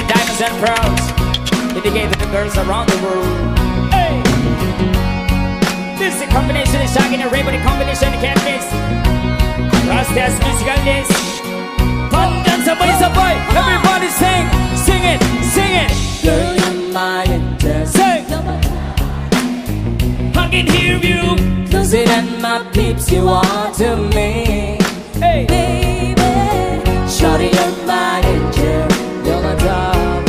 with diamonds and pearls. Dedicated to the girls around the world. Hey! This is the combination of Shaggy and Rainbow, the combination of can't mix. Rasta's musical days. Pop dance, boy, is a boy. Everybody sing, sing it, sing it. Girl, you're my angel. Sing. I can hear you. Closer than my peeps you are to me. Hey, baby. Shorty, you're my angel. You're my darling.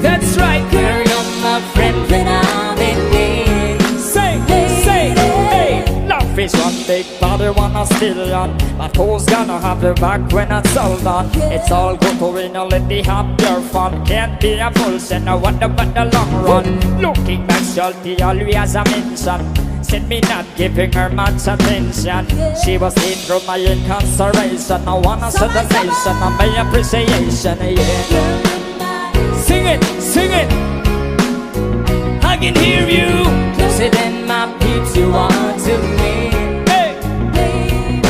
that's right, Girl, you're my friend when I'm in need. Say, say, hey. Love is one big body, wanna steal on. But who's gonna have your back when it's all done? It's all good to win, let the have your fun. Can't be a fool, say no wonder but the long run. Looking back, Shelty always a mention. Said me not giving her much attention. She was in through my incarceration. I wanna set the nation on my appreciation, yeah. Sing it, sing it. I can hear you. Closer than my peeps you are to me. Hey,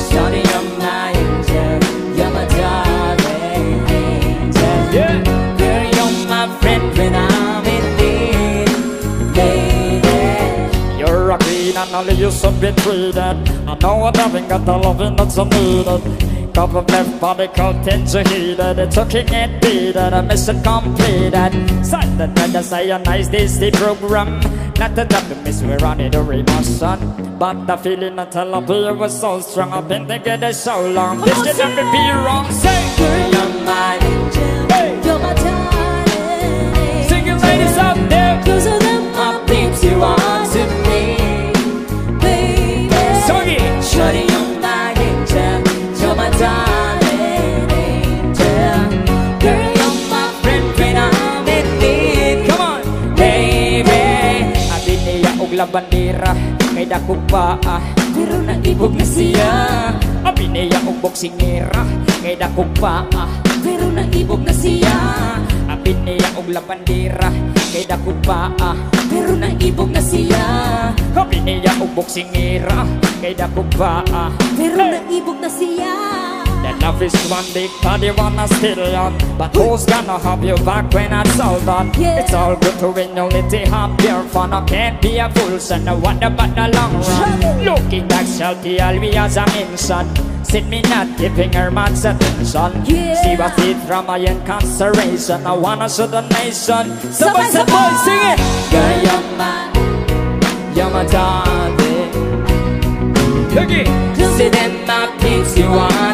Shorty, you're my angel. You're my darling angel. yeah. Girl, you're my friend when I'm in need. Baby, You're a queen and only you should be treated. I know I haven't got the loving that's needed. Cup of left body content to heated. It's okay and beat it, a mission completed. Silent weather say a nice Disney program. Not the double miss we're on it or emotion. But the feeling that I love you was so strong. I've been together so long. This can never be wrong. Say, girl, you're my angel. hey, You're my darling. sing it ladies out there. Closer than my peeps you are to me. Baby, Soggy. Shorty, you're my angel. You're my darling angel. Girl, you're my friend when I'm in need. Come on. Baby, Abi niya og la bandera. Kay dako pa pero naibog na siya. Abi niya og boksingera. Kay dako pa Pero naibog na siya. Abi niya og la bandera. Kay dako pa Pero naibog na siya. Abi niya og boksingera. Kay dako pa Pero naibog na siya. That love is one big body wanna steal on. But who's gonna have you back when it's all done? Yeah. It's all good to win, only to have your fun. I can't be a fool, so no wonder but the long run. Looking back, Shelty always a mention. Said me not giving her much attention. Yeah. She was it from my incarceration. I wanna show the nation. Sabay, Somebody sing it. Girl, you're my darling. Look it. Closer than my peeps you are